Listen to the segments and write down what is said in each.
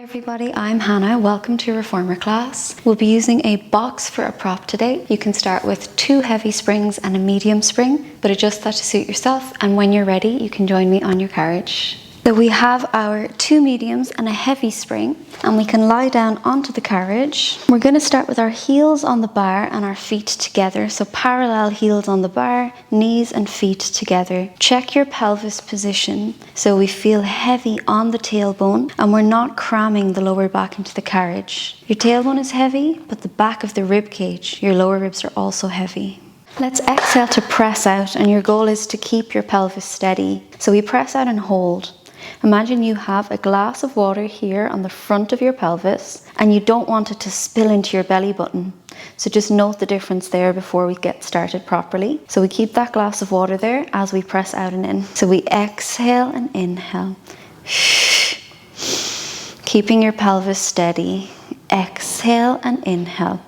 Hi everybody, I'm Hannah. Welcome to Reformer class. We'll be using a box for a prop today. You can start with 2 heavy springs and a medium spring, but adjust that to suit yourself, and when you're ready you can join me on your carriage. So we have our 2 mediums and a heavy spring, and we can lie down onto the carriage. We're going to start with our heels on the bar and our feet together. So parallel heels on the bar, knees and feet together. Check your pelvis position so we feel heavy on the tailbone and we're not cramming the lower back into the carriage. Your tailbone is heavy, but the back of the rib cage, your lower ribs are also heavy. Let's exhale to press out, and your goal is to keep your pelvis steady. So we press out and hold. Imagine you have a glass of water here on the front of your pelvis and you don't want it to spill into your belly button. So just note the difference there before we get started properly. So we keep that glass of water there as we press out and in. So we exhale and inhale. Keeping your pelvis steady. Exhale and inhale.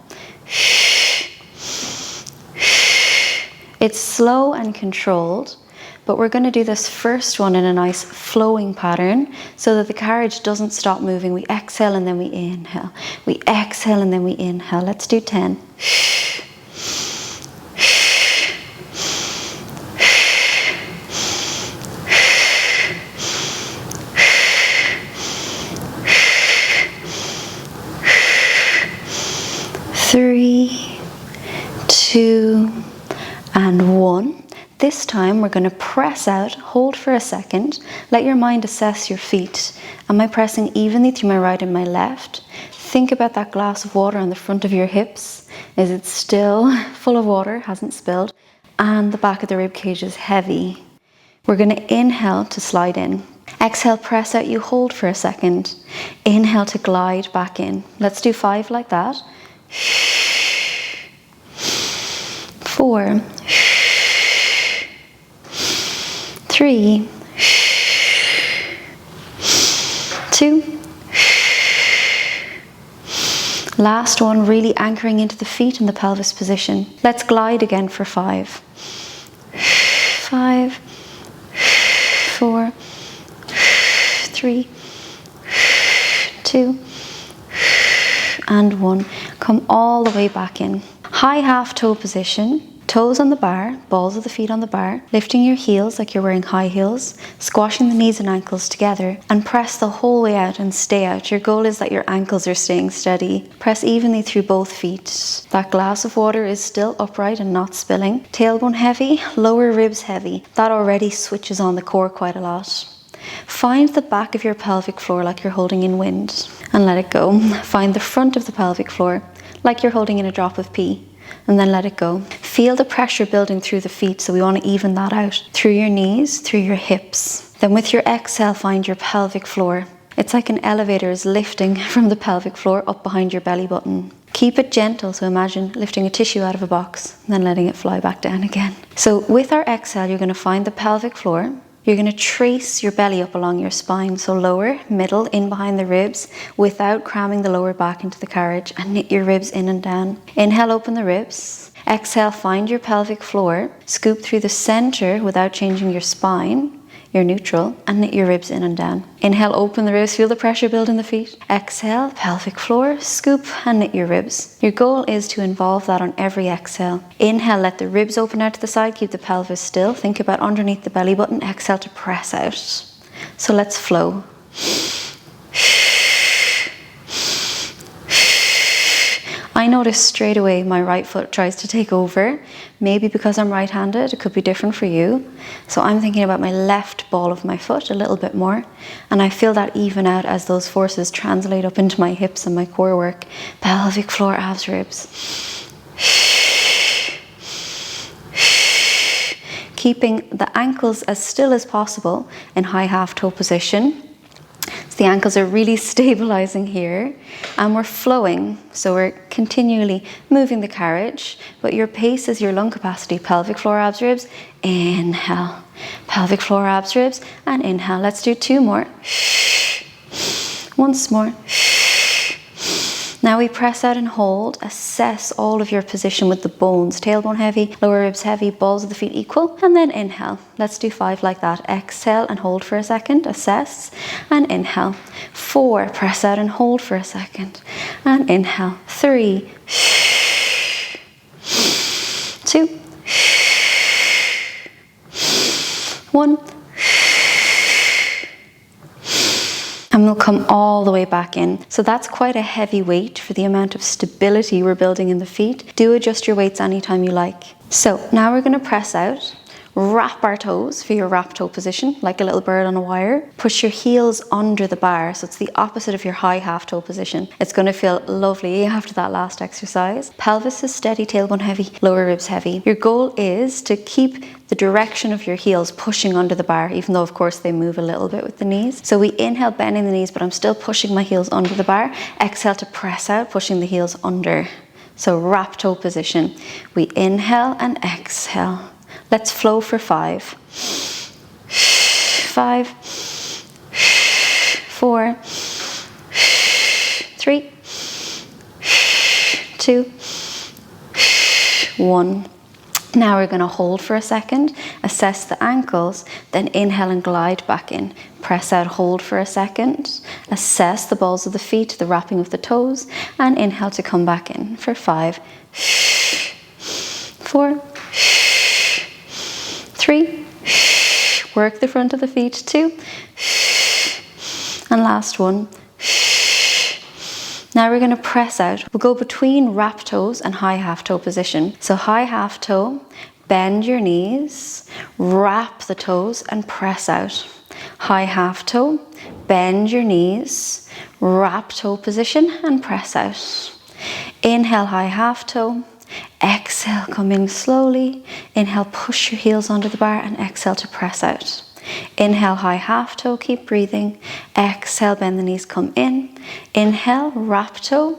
It's slow and controlled. But we're going to do this first one in a nice flowing pattern so that the carriage doesn't stop moving. We exhale and then we inhale. We exhale and then we inhale. Let's do 10. 3, 2, and 1. This time we're going to press out, hold for a second, let your mind assess your feet. Am I pressing evenly through my right and my left? Think about that glass of water on the front of your hips. Is it still full of water, hasn't spilled? And the back of the rib cage is heavy. We're going to inhale to slide in. Exhale, press out, you hold for a second. Inhale to glide back in. Let's do 5 like that. 4. 3, 2, last one, really anchoring into the feet and the pelvis position. Let's glide again for 5. 5, 4, 3, 2, and 1. Come all the way back in. High half toe position. Toes on the bar, balls of the feet on the bar, lifting your heels like you're wearing high heels, squashing the knees and ankles together, and press the whole way out and stay out. Your goal is that your ankles are staying steady. Press evenly through both feet. That glass of water is still upright and not spilling. Tailbone heavy, lower ribs heavy. That already switches on the core quite a lot. Find the back of your pelvic floor like you're holding in wind, and let it go. Find the front of the pelvic floor like you're holding in a drop of pee, and then let it go. Feel the pressure building through the feet, so we want to even that out. Through your knees, through your hips. Then with your exhale, find your pelvic floor. It's like an elevator is lifting from the pelvic floor up behind your belly button. Keep it gentle, so imagine lifting a tissue out of a box and then letting it fly back down again. So with our exhale, you're going to find the pelvic floor. You're going to trace your belly up along your spine, so lower, middle, in behind the ribs, without cramming the lower back into the carriage, and knit your ribs in and down. Inhale, open the ribs. Exhale, find your pelvic floor. Scoop through the center without changing your spine. You're neutral, and knit your ribs in and down. Inhale, open the ribs, feel the pressure build in the feet. Exhale, pelvic floor, scoop and knit your ribs. Your goal is to involve that on every exhale. Inhale, let the ribs open out to the side, keep the pelvis still. Think about underneath the belly button. Exhale to press out. So let's flow. I notice straight away my right foot tries to take over. Maybe because I'm right-handed, it could be different for you. So I'm thinking about my left ball of my foot a little bit more. And I feel that even out as those forces translate up into my hips and my core work. Pelvic floor, abs, ribs. Keeping the ankles as still as possible in high half toe position. The ankles are really stabilizing here, and we're flowing, so we're continually moving the carriage, but your pace is your lung capacity. Pelvic floor, abs, ribs, inhale. Pelvic floor, abs, ribs, and inhale. Let's do 2 more. Once more. Now we press out and hold. Assess all of your position with the bones. Tailbone heavy, lower ribs heavy, balls of the feet equal. And then inhale. Let's do 5 like that. Exhale and hold for a second. Assess and inhale. 4, press out and hold for a second. And inhale. 3, 2, 1. And we'll come all the way back in. So that's quite a heavy weight for the amount of stability we're building in the feet. Do adjust your weights anytime you like. So now we're going to press out. Wrap our toes for your wrap toe position, like a little bird on a wire. Push your heels under the bar, so it's the opposite of your high half toe position. It's going to feel lovely after that last exercise. Pelvis is steady, tailbone heavy, lower ribs heavy. Your goal is to keep the direction of your heels pushing under the bar, even though of course they move a little bit with the knees. So we inhale, bending the knees, but I'm still pushing my heels under the bar. Exhale to press out, pushing the heels under. So wrap toe position. We inhale and exhale. Let's flow for 5. 5, 4, 3, 2, 1. Now we're going to hold for a second, assess the ankles, then inhale and glide back in. Press out, hold for a second, assess the balls of the feet, the wrapping of the toes, and inhale to come back in for 5, 4, 3, work the front of the feet, 2, and last 1. Now we're going to press out. We'll go between wrap toes and high half toe position. So high half toe, bend your knees, wrap the toes and press out. High half toe, bend your knees, wrap toe position and press out. Inhale, high half toe. Exhale, come in slowly. Inhale, push your heels under the bar and exhale to press out. Inhale, high half toe, keep breathing. Exhale, bend the knees, come in. Inhale, wrap toe,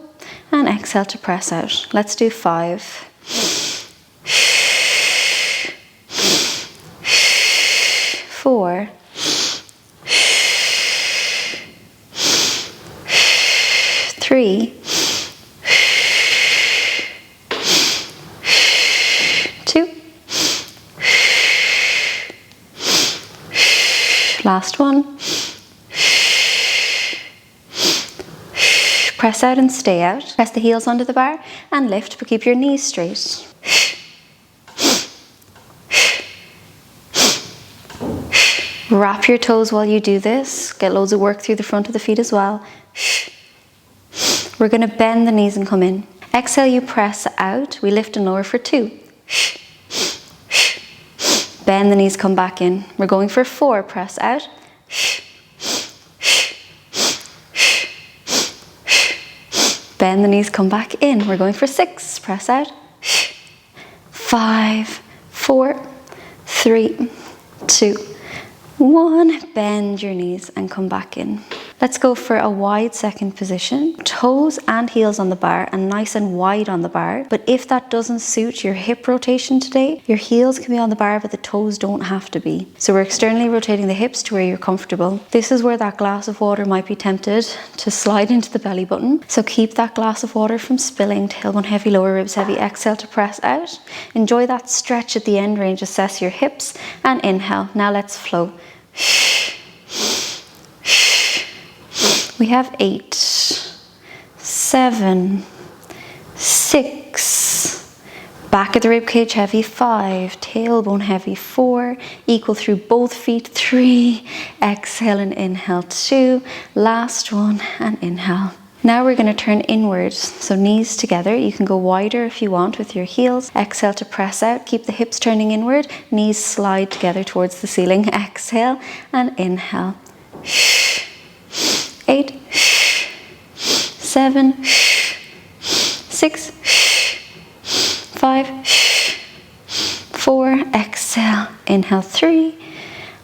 and exhale to press out. Let's do 5. 4. 3. 2. Last 1. Press out and stay out. Press the heels under the bar and lift, but keep your knees straight. Wrap your toes while you do this. Get loads of work through the front of the feet as well. We're going to bend the knees and come in. Exhale, you press out. We lift and lower for 2. Bend the knees, come back in. We're going for 4. Press out. Bend the knees, come back in. We're going for 6. Press out. 5, 4, 3, 2, 1. Bend your knees and come back in. Let's go for a wide second position. Toes and heels on the bar and nice and wide on the bar. But if that doesn't suit your hip rotation today, your heels can be on the bar, but the toes don't have to be. So we're externally rotating the hips to where you're comfortable. This is where that glass of water might be tempted to slide into the belly button. So keep that glass of water from spilling. Tailbone heavy, lower ribs heavy. Exhale to press out. Enjoy that stretch at the end range. Assess your hips and inhale. Now let's flow. We have 8, 7, 6, back of the rib cage heavy, 5, tailbone heavy, 4, equal through both feet, 3, exhale and inhale, 2, last 1 and inhale. Now we're going to turn inwards, so knees together. You can go wider if you want with your heels. Exhale to press out, keep the hips turning inward, knees slide together towards the ceiling. Exhale and inhale. 8, 7, 6, 5, 4, exhale, inhale 3,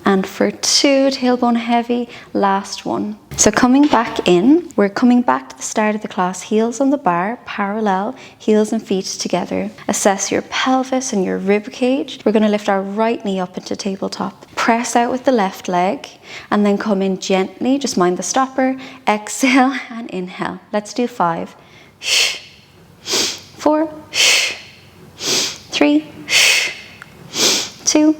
and for 2, tailbone heavy, last 1. So coming back in, we're coming back to the start of the class, heels on the bar, parallel, heels and feet together. Assess your pelvis and your rib cage. We're going to lift our right knee up into tabletop. Press out with the left leg and then come in gently, just mind the stopper. Exhale and inhale. Let's do 5, 4, 3, 2,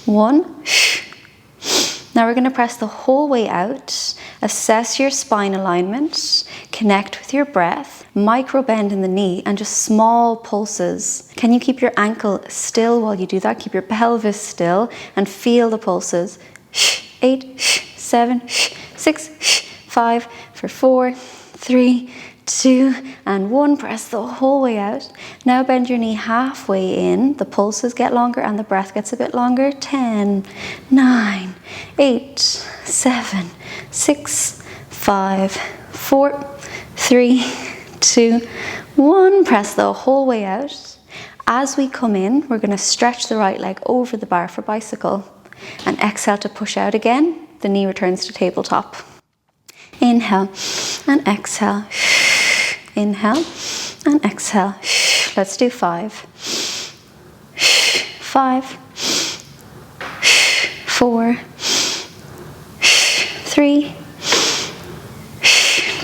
1. Now we're going to press the whole way out, assess your spine alignment, connect with your breath, micro bend in the knee and just small pulses. Can you keep your ankle still while you do that? Keep your pelvis still and feel the pulses. 8, 7, 6, 5, for 4, 3, 2 and 1. Press the whole way out. Now bend your knee halfway in. The pulses get longer and the breath gets a bit longer. 10, 9, 8, 7, 6, 5, 4, 3, 2, 1. Press the whole way out. As we come in, we're going to stretch the right leg over the bar for bicycle and exhale to push out again. The knee returns to tabletop. Inhale and exhale. Inhale and exhale. Let's do 5. 5, 4, 3,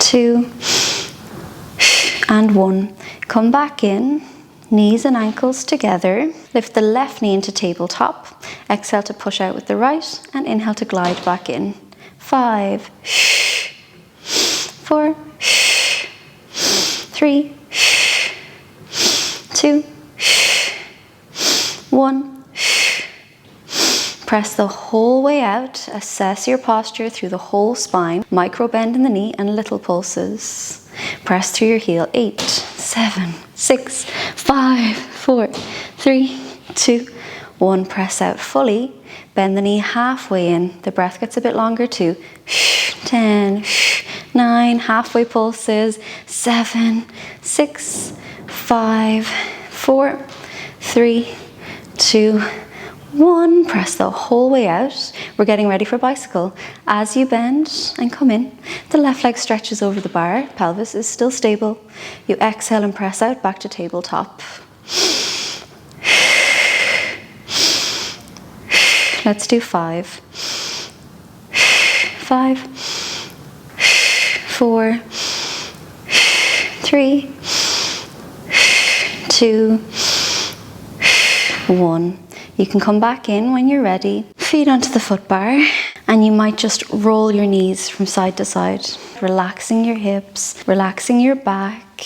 2, and 1. Come back in, knees and ankles together. Lift the left knee into tabletop. Exhale to push out with the right and inhale to glide back in. 5, 4, 3, 2, 1. Press the whole way out. Assess your posture through the whole spine. Micro bend in the knee and little pulses. Press through your heel. 8, 7, 6, 5, 4, 3, 2, 1. Press out fully. Bend the knee halfway in. The breath gets a bit longer too. 10, 9, halfway pulses. 7, 6, 5, 4, 3, 2, 1. Press the whole way out. We're getting ready for bicycle. As you bend and come in, the left leg stretches over the bar. Pelvis is still stable. You exhale and press out back to tabletop. Let's do 5. 5, 4, 3, 2, 1. You can come back in when you're ready. Feet onto the foot bar, and you might just roll your knees from side to side, relaxing your hips, relaxing your back.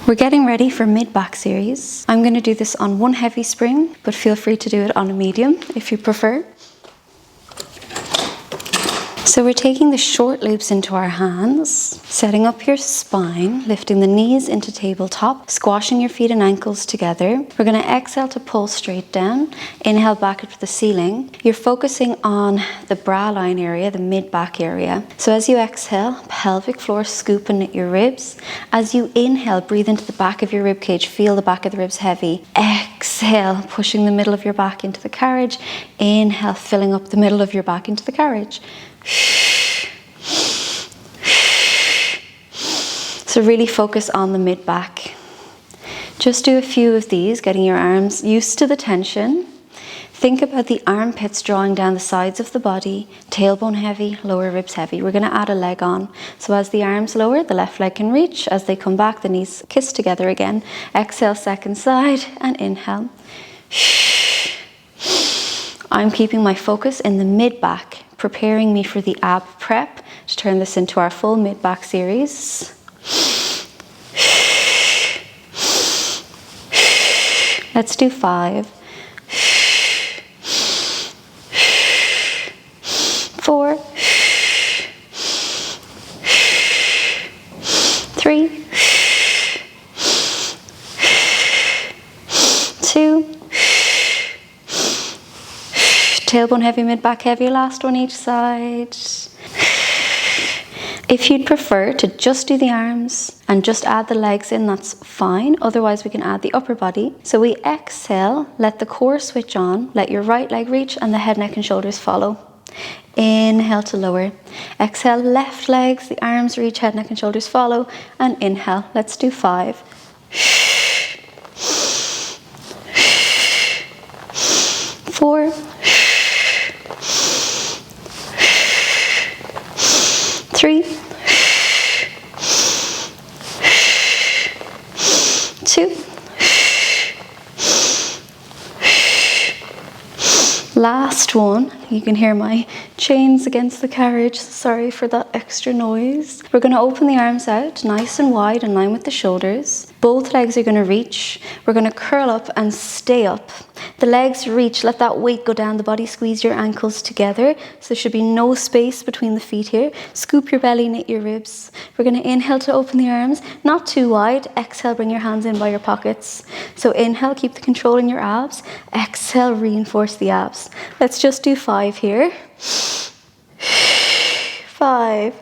We're getting ready for mid-back series. I'm going to do this on one heavy spring, but feel free to do it on a medium if you prefer. So we're taking the short loops into our hands, setting up your spine, lifting the knees into tabletop, squashing your feet and ankles together. We're going to exhale to pull straight down, inhale back up to the ceiling. You're focusing on the bra line area, the mid-back area. So as you exhale, pelvic floor scoop and knit your ribs. As you inhale, breathe into the back of your rib cage, feel the back of the ribs heavy. Exhale, pushing the middle of your back into the carriage. Inhale, filling up the middle of your back into the carriage. So really focus on the mid-back. Just do a few of these, getting your arms used to the tension. Think about the armpits drawing down the sides of the body, tailbone heavy, lower ribs heavy. We're going to add a leg on. So as the arms lower, the left leg can reach. As they come back, the knees kiss together again. Exhale, second side, and inhale. I'm keeping my focus in the mid-back, preparing me for the ab prep to turn this into our full mid-back series. Let's do 5, 4, 3, 2, tailbone heavy, mid-back heavy, last one each side. If you'd prefer to just do the arms and just add the legs in, that's fine. Otherwise, we can add the upper body. So we exhale, let the core switch on, let your right leg reach and the head, neck and shoulders follow. Inhale to lower. Exhale, left legs, the arms reach, head, neck and shoulders follow. And inhale, let's do 5. 4, 3, last one. You can hear my chains against the carriage. Sorry for that extra noise. We're going to open the arms out nice and wide in line with the shoulders. Both legs are going to reach. We're going to curl up and stay up. The legs reach, let that weight go down the body, squeeze your ankles together. So there should be no space between the feet here. Scoop your belly, knit your ribs. We're going to inhale to open the arms, not too wide. Exhale, bring your hands in by your pockets. So inhale, keep the control in your abs. Exhale, reinforce the abs. Let's just do 5 here. 5.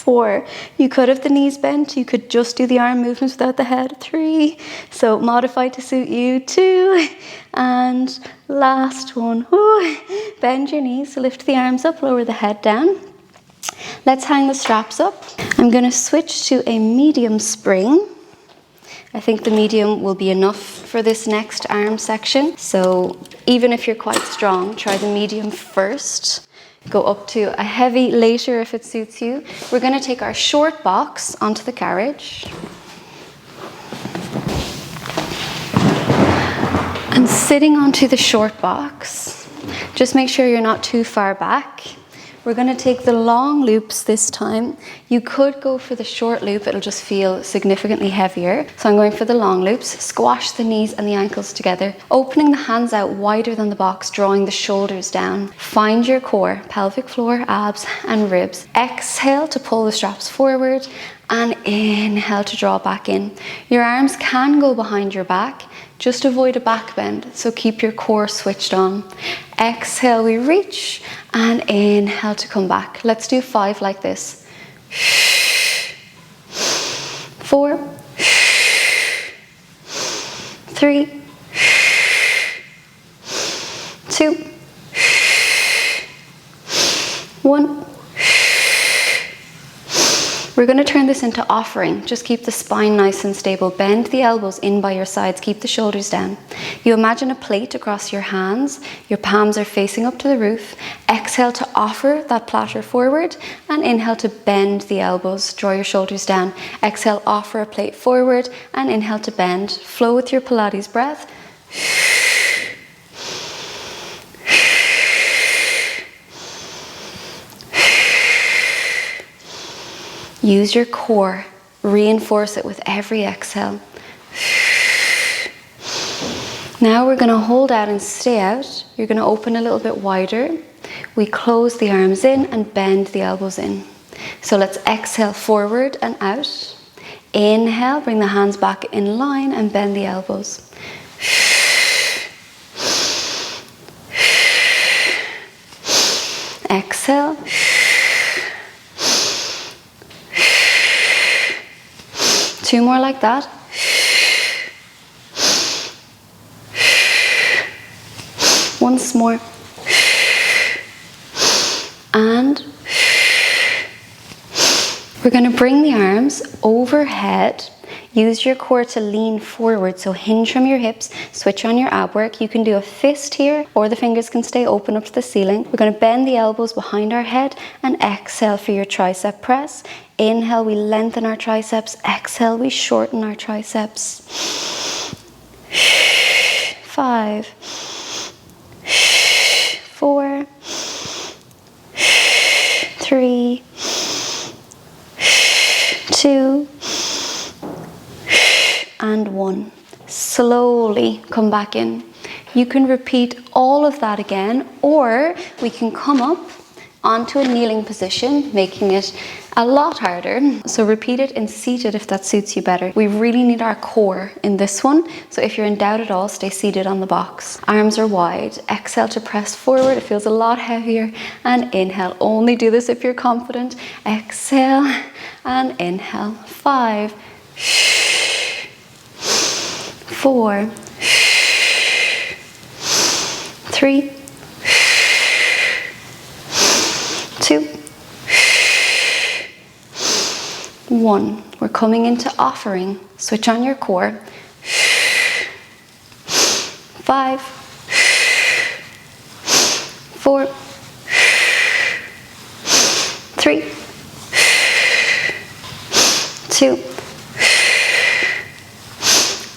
4. You could have the knees bent. You could just do the arm movements without the head. 3. So modify to suit you. 2. And last one. Ooh. Bend your knees. So lift the arms up, lower the head down. Let's hang the straps up. I'm going to switch to a medium spring. I think the medium will be enough for this next arm section. So even if you're quite strong, try the medium first. Go up to a heavy later if it suits you. We're going to take our short box onto the carriage. And sitting onto the short box, just make sure you're not too far back. We're going to take the long loops this time. You could go for the short loop, it'll just feel significantly heavier. So I'm going for the long loops. Squash the knees and the ankles together, opening the hands out wider than the box, drawing the shoulders down. Find your core, pelvic floor, abs and ribs. Exhale to pull the straps forward and inhale to draw back in. Your arms can go behind your back. Just avoid a back bend, so keep your core switched on. Exhale, we reach, and inhale to come back. Let's do 5 like this. 4, 3, 2, 1. We're going to turn this into offering. Just keep the spine nice and stable. Bend the elbows in by your sides. Keep the shoulders down. You imagine a plate across your hands. Your palms are facing up to the roof. Exhale to offer that platter forward and inhale to bend the elbows. Draw your shoulders down. Exhale, offer a plate forward and inhale to bend. Flow with your Pilates breath. Use your core, reinforce it with every exhale. Now we're going to hold out and stay out. You're going to open a little bit wider. We close the arms in and bend the elbows in. So let's exhale forward and out. Inhale, bring the hands back in line and bend the elbows. Exhale. Two more like that. Once more. And we're going to bring the arms overhead. Use your core to lean forward, so hinge from your hips, switch on your ab work. You can do a fist here, or the fingers can stay open up to the ceiling. We're going to bend the elbows behind our head and exhale for your tricep press. Inhale, we lengthen our triceps. Exhale, we shorten our triceps. 5, 4, 3, 2, and 1. Slowly come back in. You can repeat all of that again, or we can come up onto a kneeling position, making it a lot harder. So repeat it in seated if that suits you better. We really need our core in this one. So if you're in doubt at all, stay seated on the box. Arms are wide. Exhale to press forward. It feels a lot heavier. And inhale. Only do this if you're confident. Exhale and inhale. 5, 4, 3, 2, 1. We're coming into offering. Switch on your core. 5, 4, 3, 2,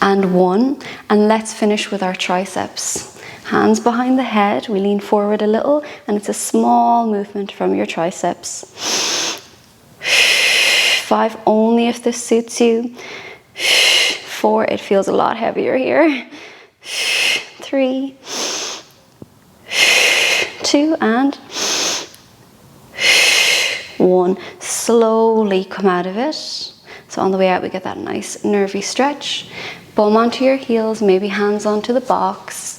and 1. And let's finish with our triceps. Hands behind the head, we lean forward a little, and it's a small movement from your triceps. 5, only if this suits you. 4, it feels a lot heavier here. 3, 2, and 1. Slowly come out of it. So on the way out, we get that nice nervy stretch. Bum onto your heels, maybe hands onto the box.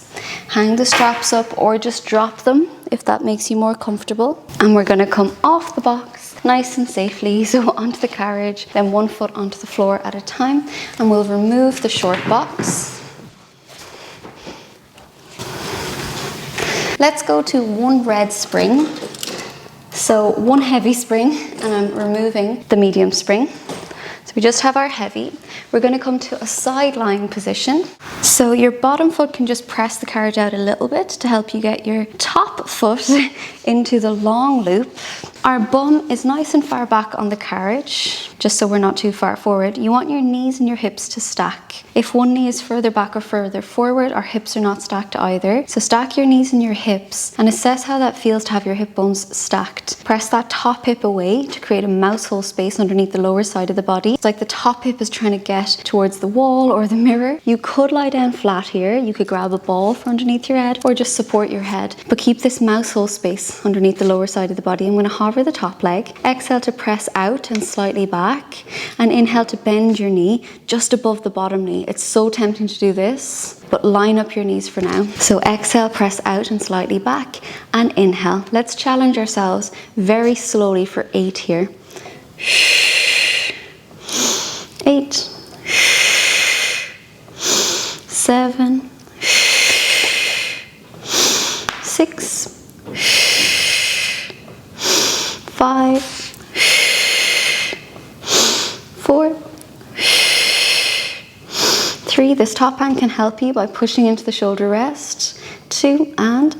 Hang the straps up or just drop them if that makes you more comfortable. And we're gonna come off the box nice and safely, so onto the carriage, then 1 foot onto the floor at a time, and we'll remove the short box. Let's go to 1 red spring. So 1 heavy spring, and I'm removing the medium spring. So we just have our heavy. We're going to come to a side lying position. So your bottom foot can just press the carriage out a little bit to help you get your top foot into the long loop. Our bum is nice and far back on the carriage, just so we're not too far forward. You want your knees and your hips to stack. If one knee is further back or further forward, our hips are not stacked either. So stack your knees and your hips and assess how that feels to have your hip bones stacked. Press that top hip away to create a mouse hole space underneath the lower side of the body. It's like the top hip is trying to get towards the wall or the mirror. You could lie down flat here. You could grab a ball for underneath your head or just support your head. But keep this mouse hole space underneath the lower side of the body. I'm going to hover the top leg. Exhale to press out and slightly back. And inhale to bend your knee just above the bottom knee. It's so tempting to do this, but line up your knees for now. So exhale, press out and slightly back, and inhale. Let's challenge ourselves very slowly for 8 here. 8, 7, 6, 5, 4, 3. This top hand can help you by pushing into the shoulder rest. 2 and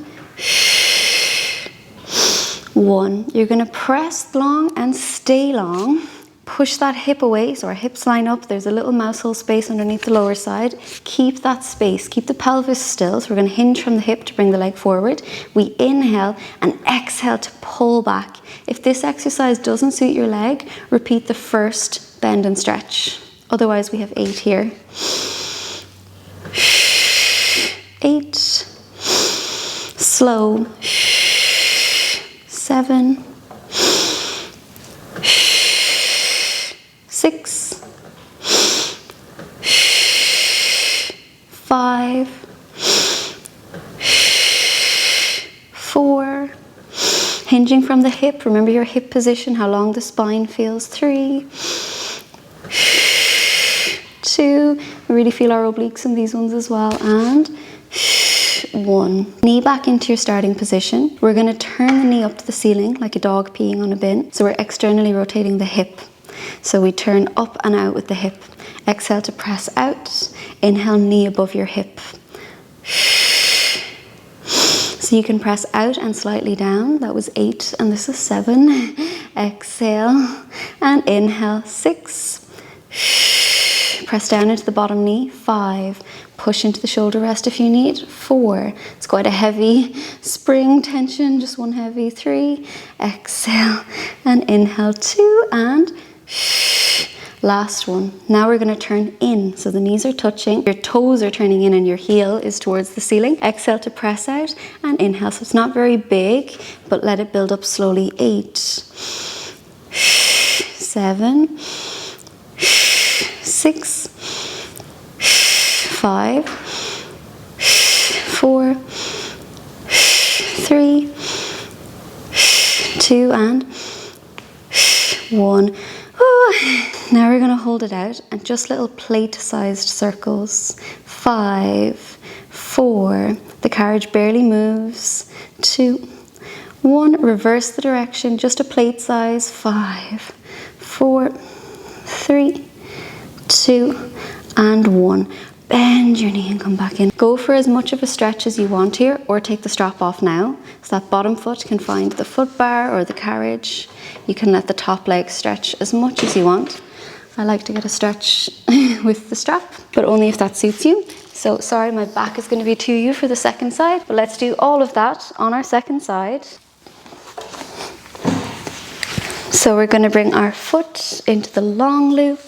1. You're going to press long and stay long. Push that hip away so our hips line up. There's a little mouse hole space underneath the lower side. Keep that space. Keep the pelvis still. So we're going to hinge from the hip to bring the leg forward. We inhale and exhale to pull back. If this exercise doesn't suit your leg, repeat the first bend and stretch. Otherwise, we have 8 here. 8. Slow. 7. 6. 5. 4. Hinging from the hip. Remember your hip position, how long the spine feels. 3. 2. We really feel our obliques in these ones as well. And 1. Knee back into your starting position. We're going to turn the knee up to the ceiling like a dog peeing on a bin. So we're externally rotating the hip. So we turn up and out with the hip. Exhale to press out. Inhale, knee above your hip. So you can press out and slightly down. That was 8 and this is 7. Exhale and inhale. 6. Press down into the bottom knee. 5. Push into the shoulder rest if you need. 4. It's quite a heavy spring tension, just one heavy. 3. Exhale and inhale. 2 and last one. Now we're going to turn in. So the knees are touching, your toes are turning in and your heel is towards the ceiling. Exhale to press out and inhale. So it's not very big, but let it build up slowly. 8, 7, 6, 5, 4, 3, 2 and 1. Now we're going to hold it out and just little plate-sized circles. 5, 4, the carriage barely moves. 2, 1, reverse the direction, just a plate size. 5, 4, 3, 2 and 1. Bend your knee and come back in. Go for as much of a stretch as you want here, or take the strap off now. So that bottom foot can find the foot bar or the carriage. You can let the top leg stretch as much as you want. I like to get a stretch with the strap, but only if that suits you. So sorry, my back is going to be to you for the second side, but let's do all of that on our second side. So we're going to bring our foot into the long loop.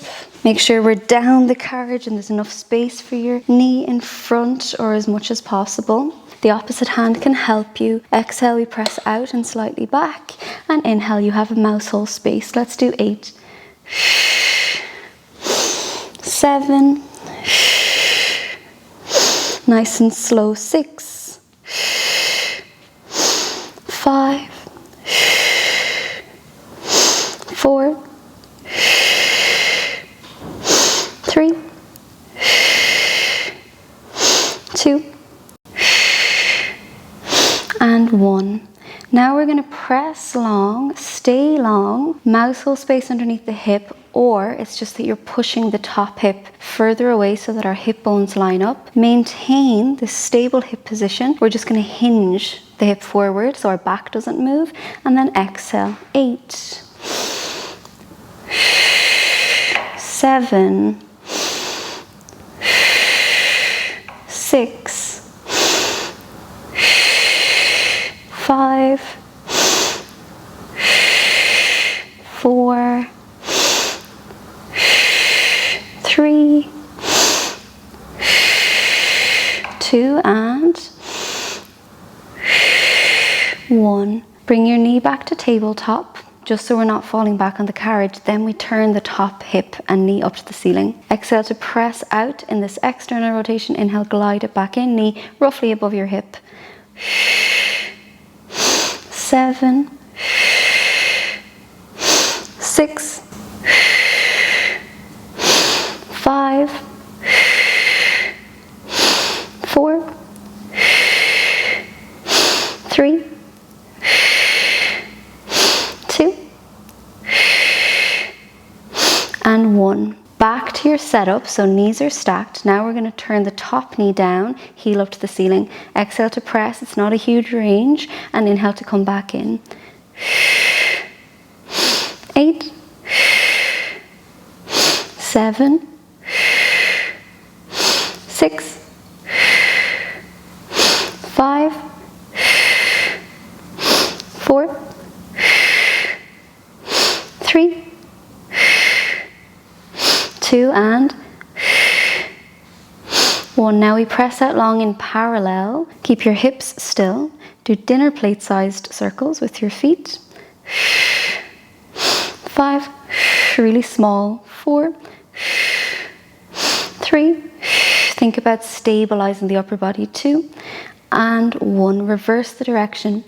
Make sure we're down the carriage and there's enough space for your knee in front or as much as possible. The opposite hand can help you. Exhale, we press out and slightly back. And inhale, you have a mouse hole space. Let's do 8, 7, nice and slow, 6, 5, 4, 3, 2, and 1. Now we're going to press long, stay long, mouse hole space underneath the hip, or it's just that you're pushing the top hip further away so that our hip bones line up. Maintain this stable hip position. We're just going to hinge the hip forward so our back doesn't move, and then exhale. 8, 7, 6, 5, 4, 3, 2, and 1. Bring your knee back to tabletop, just so we're not falling back on the carriage. Then we turn the top hip and knee up to the ceiling. Exhale to press out in this external rotation. Inhale, glide it back in, knee roughly above your hip. 7, 6, 5, 4, 3, 2, and 1. Back to your setup, so knees are stacked. Now we're going to turn the top knee down, heel up to the ceiling. Exhale to press, it's not a huge range, and inhale to come back in. 8, 7, 6, 5, 4, 3, 2, and 1. Now we press out long in parallel. Keep your hips still. Do dinner plate sized circles with your feet. 5, really small. 4, 3, think about stabilizing the upper body. 2, and 1. Reverse the direction.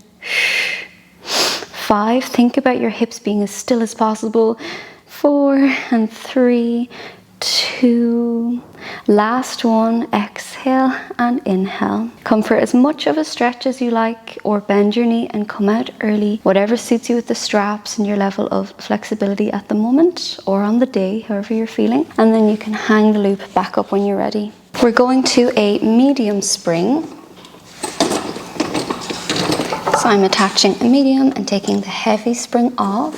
5, think about your hips being as still as possible. 4, and 3, 2. Last one, exhale and inhale. Come for as much of a stretch as you like, or bend your knee and come out early. Whatever suits you with the straps and your level of flexibility at the moment or on the day, however you're feeling. And then you can hang the loop back up when you're ready. We're going to a medium spring. So I'm attaching a medium and taking the heavy spring off.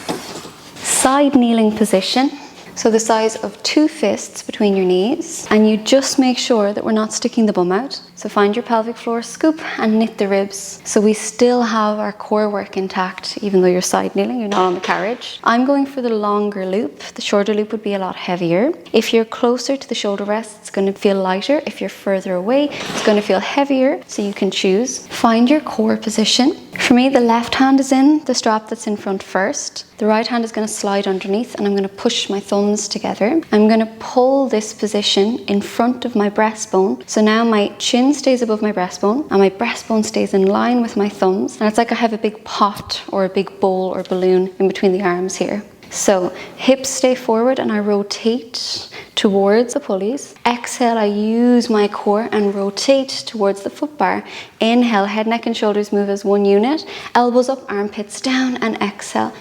Side kneeling position. So the size of 2 fists between your knees, and you just make sure that we're not sticking the bum out. So find your pelvic floor, scoop and knit the ribs. So we still have our core work intact, even though you're side kneeling, you're not on the carriage. I'm going for the longer loop. The shorter loop would be a lot heavier. If you're closer to the shoulder rest, it's going to feel lighter. If you're further away, it's going to feel heavier. So you can choose. Find your core position. For me, the left hand is in the strap that's in front first. The right hand is going to slide underneath, and I'm going to push my thumbs together. I'm going to pull this position in front of my breastbone. So now my chin stays above my breastbone and my breastbone stays in line with my thumbs. And it's like I have a big pot or a big bowl or balloon in between the arms here. So hips stay forward and I rotate towards the pulleys. Exhale, I use my core and rotate towards the foot bar. Inhale, head, neck and shoulders move as one unit. Elbows up, armpits down, and exhale.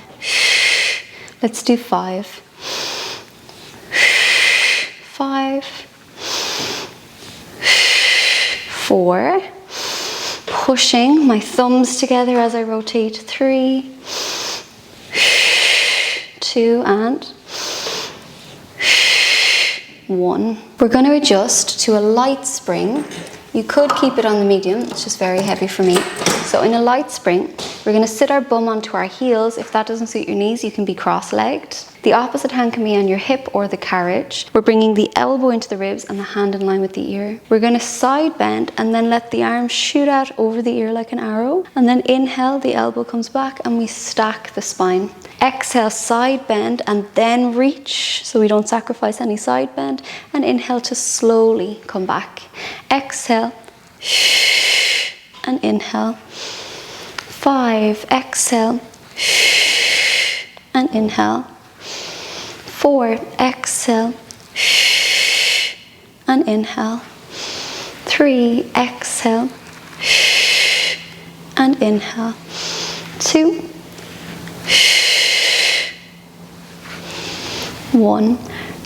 Let's do 5. 5. 4. Pushing my thumbs together as I rotate. 3. 2, and 1. We're going to adjust to a light spring. You could keep it on the medium, it's just very heavy for me. So in a light spring, we're going to sit our bum onto our heels. If that doesn't suit your knees, you can be cross-legged. The opposite hand can be on your hip or the carriage. We're bringing the elbow into the ribs and the hand in line with the ear. We're going to side bend and then let the arm shoot out over the ear like an arrow. And then inhale, the elbow comes back and we stack the spine. Exhale, side bend and then reach, so we don't sacrifice any side bend. And inhale to slowly come back. Exhale, and inhale. 5, exhale, and inhale. 4, exhale, and inhale. 3, exhale, and inhale. 2, 1.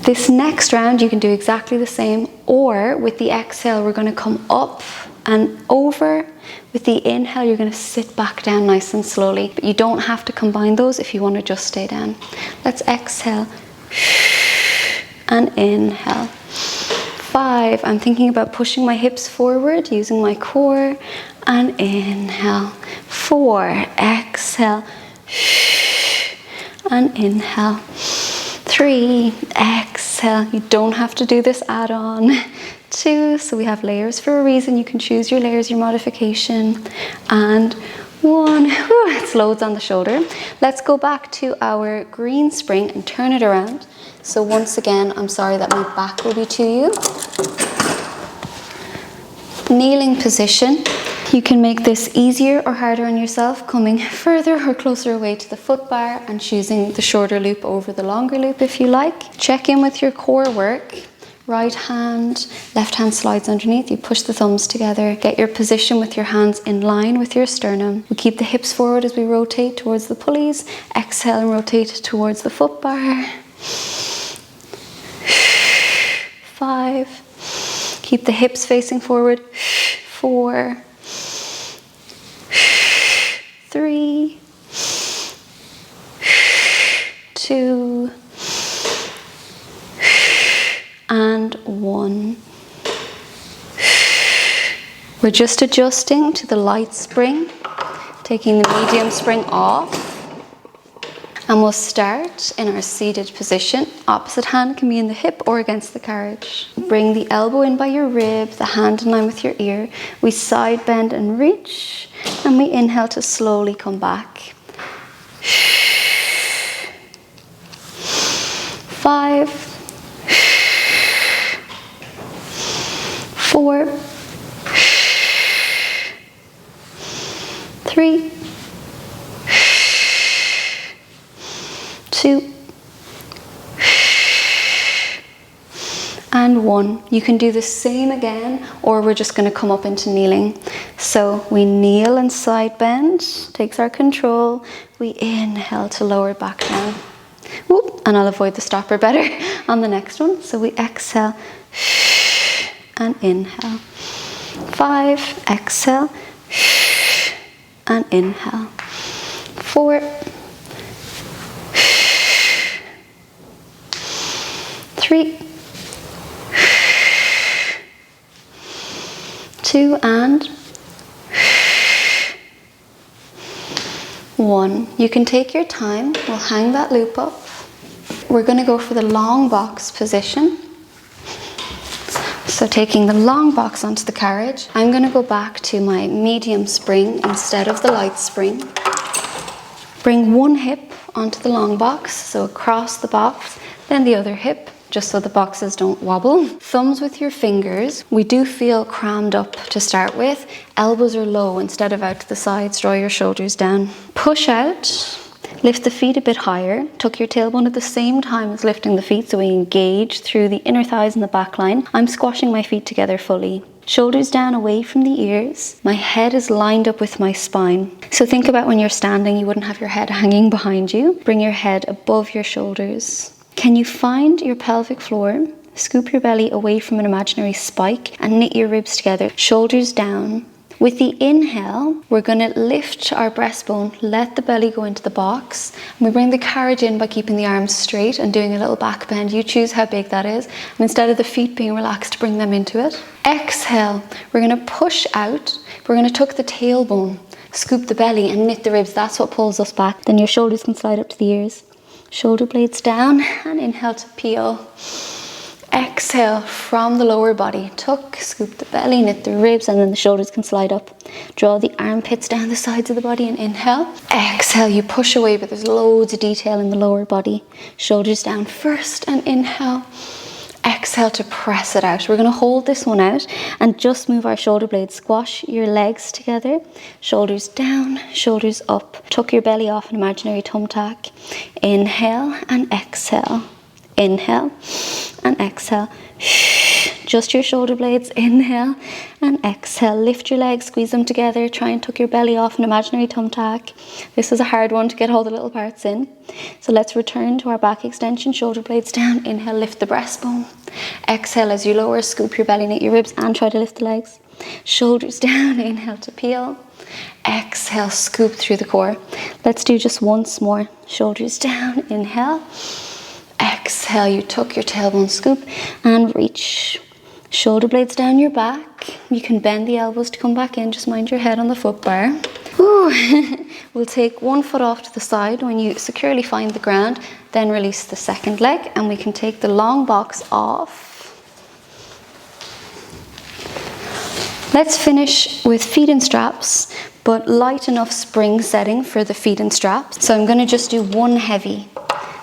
This next round you can do exactly the same, or with the exhale we're going to come up and over. With the inhale you're going to sit back down nice and slowly, but you don't have to combine those if you want to just stay down. Let's exhale and inhale. 5, I'm thinking about pushing my hips forward using my core, and inhale. 4, exhale and inhale. 3, exhale. You don't have to do this add-on. 2, so we have layers for a reason. You can choose your layers, your modification. And 1, it's loads on the shoulder. Let's go back to our green spring and turn it around. So once again, I'm sorry that my back will be to you. Kneeling position. You can make this easier or harder on yourself, coming further or closer away to the foot bar and choosing the shorter loop over the longer loop if you like. Check in with your core work. Right hand, left hand slides underneath. You push the thumbs together. Get your position with your hands in line with your sternum. We keep the hips forward as we rotate towards the pulleys. Exhale and rotate towards the foot bar. 5. Keep the hips facing forward. 4. 3. 2. And 1. We're just adjusting to the light spring, taking the medium spring off, and we'll start in our seated position. Opposite hand can be in the hip or against the carriage. Bring the elbow in by your rib, the hand in line with your ear. We side bend and reach, and we inhale to slowly come back. 5, 4, 3, 2, and 1. You can do the same again, or we're just going to come up into kneeling. So we kneel and side bend, takes our control. We inhale to lower back down. Whoop, and I'll avoid the stopper better on the next one. So we exhale and inhale. 5, exhale and inhale. 4, 3, 2, and 1. You can take your time. We'll hang that loop up. We're going to go for the long box position. So taking the long box onto the carriage, I'm going to go back to my medium spring instead of the light spring. Bring one hip onto the long box, so across the box, then the other hip, just so the boxes don't wobble. Thumbs with your fingers. We do feel crammed up to start with. Elbows are low instead of out to the sides. Draw your shoulders down. Push out. Lift the feet a bit higher. Tuck your tailbone at the same time as lifting the feet so we engage through the inner thighs and the back line. I'm squashing my feet together fully. Shoulders down away from the ears. My head is lined up with my spine. So think about when you're standing, you wouldn't have your head hanging behind you. Bring your head above your shoulders. Can you find your pelvic floor? Scoop your belly away from an imaginary spike and knit your ribs together. Shoulders down. With the inhale, we're going to lift our breastbone, let the belly go into the box, and we bring the carriage in by keeping the arms straight and doing a little back bend. You choose how big that is. And instead of the feet being relaxed, bring them into it. Exhale, we're going to push out. We're going to tuck the tailbone, scoop the belly and knit the ribs. That's what pulls us back. Then your shoulders can slide up to the ears. Shoulder blades down and inhale to peel. Exhale from the lower body. Tuck, scoop the belly, knit the ribs, and then the shoulders can slide up. Draw the armpits down the sides of the body and inhale. Exhale, you push away, but there's loads of detail in the lower body. Shoulders down first and inhale. Exhale to press it out. We're going to hold this one out and just move our shoulder blades. Squash your legs together. Shoulders down, shoulders up. Tuck your belly off an imaginary thumbtack. Inhale and exhale. Inhale and exhale. Just your shoulder blades. Inhale and exhale. Lift your legs, squeeze them together. Try and tuck your belly off an imaginary thumbtack. This is a hard one to get all the little parts in. So let's return to our back extension. Shoulder blades down. Inhale, lift the breastbone. Exhale as you lower, scoop your belly, knit your ribs, and try to lift the legs. Shoulders down. Inhale to peel. Exhale, scoop through the core. Let's do just once more. Shoulders down. Inhale. Exhale, you tuck your tailbone, scoop and reach. Shoulder blades down your back. You can bend the elbows to come back in. Just mind your head on the foot bar. We'll take one foot off to the side when you securely find the ground. Then release the second leg and we can take the long box off. Let's finish with feet in straps, but light enough spring setting for the feet in straps. So I'm going to just do one heavy.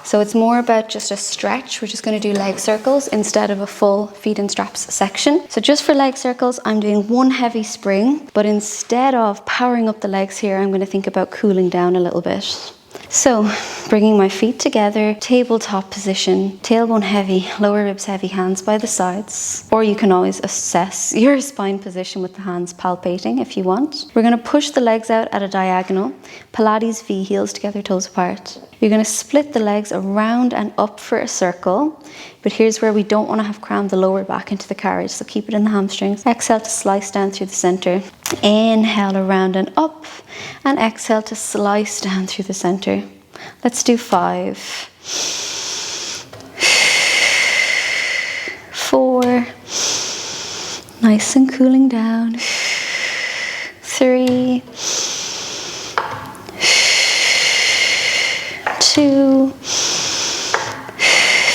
So it's more about just a stretch. We're just going to do leg circles instead of a full feet in straps section. So just for leg circles, I'm doing one heavy spring, but instead of powering up the legs here, I'm going to think about cooling down a little bit. So bringing my feet together, tabletop position, tailbone heavy, lower ribs heavy, hands by the sides. Or you can always assess your spine position with the hands palpating if you want. We're going to push the legs out at a diagonal. Pilates V, heels together, toes apart. You're going to split the legs around and up for a circle. But here's where we don't want to have crammed the lower back into the carriage, so keep it in the hamstrings. Exhale to slice down through the center. Inhale around and up, and exhale to slice down through the center. Let's do 5, 4, nice and cooling down. 3, 2,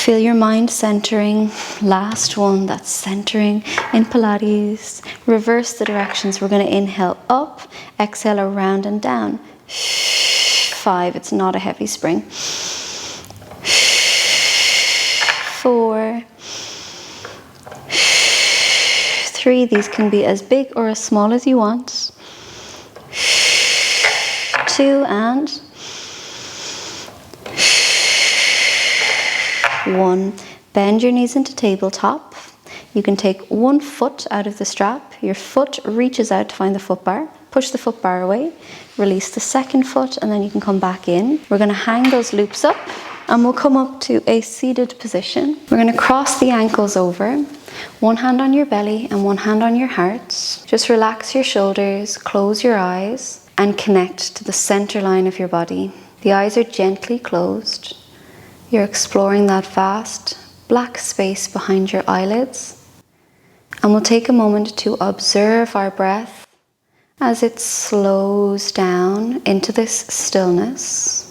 feel your mind centering. Last one, that's centering in Pilates. Reverse the directions. We're going to inhale up, exhale around and down. 5, it's not a heavy spring. 4, 3, these can be as big or as small as you want. 2 and 1. Bend your knees into tabletop. You can take one foot out of the strap. Your foot reaches out to find the foot bar. Push the foot bar away. Release the second foot and then you can come back in. We're going to hang those loops up and we'll come up to a seated position. We're going to cross the ankles over. One hand on your belly and one hand on your heart. Just relax your shoulders, close your eyes and connect to the center line of your body. The eyes are gently closed. You're exploring that vast black space behind your eyelids. And we'll take a moment to observe our breath as it slows down into this stillness.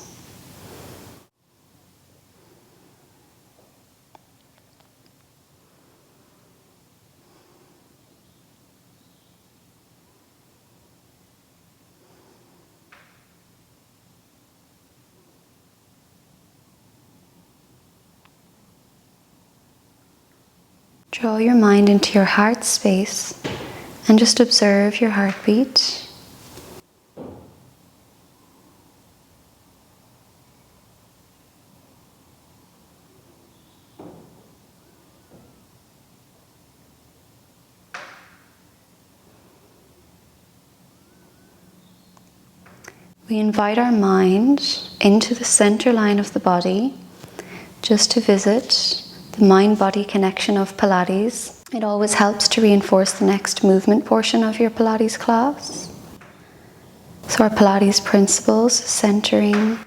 Draw your mind into your heart space and just observe your heartbeat. We invite our mind into the center line of the body just to visit the mind-body connection of Pilates. It always helps to reinforce the next movement portion of your Pilates class. So our Pilates principles: centering,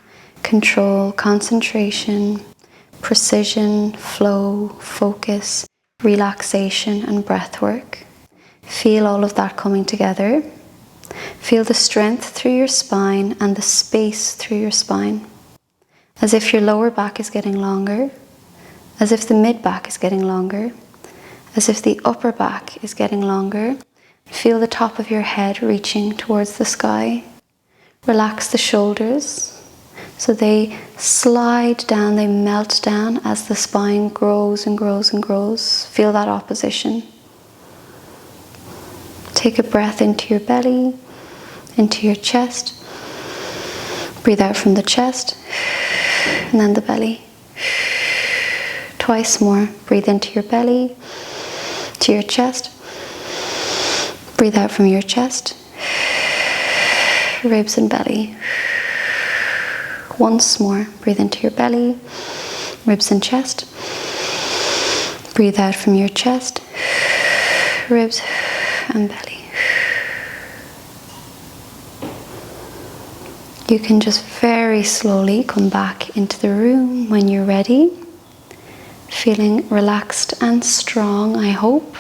control, concentration, precision, flow, focus, relaxation, and breath work. Feel all of that coming together. Feel the strength through your spine and the space through your spine. As if your lower back is getting longer, as if the mid back is getting longer, as if the upper back is getting longer. Feel the top of your head reaching towards the sky. Relax the shoulders so they slide down, they melt down as the spine grows and grows and grows. Feel that opposition. Take a breath into your belly, into your chest. Breathe out from the chest and then the belly. Twice more. Breathe into your belly, to your chest. Breathe out from your chest, ribs and belly. Once more. Breathe into your belly, ribs and chest. Breathe out from your chest, ribs and belly. You can just very slowly come back into the room when you're ready, feeling relaxed and strong, I hope.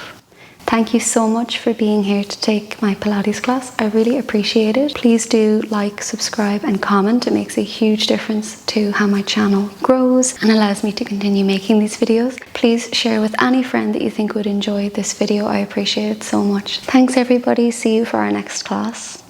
Thank you so much for being here to take my Pilates class. I really appreciate it. Please do like, subscribe and comment. It makes a huge difference to how my channel grows and allows me to continue making these videos. Please share with any friend that you think would enjoy this video. I appreciate it so much. Thanks everybody. See you for our next class.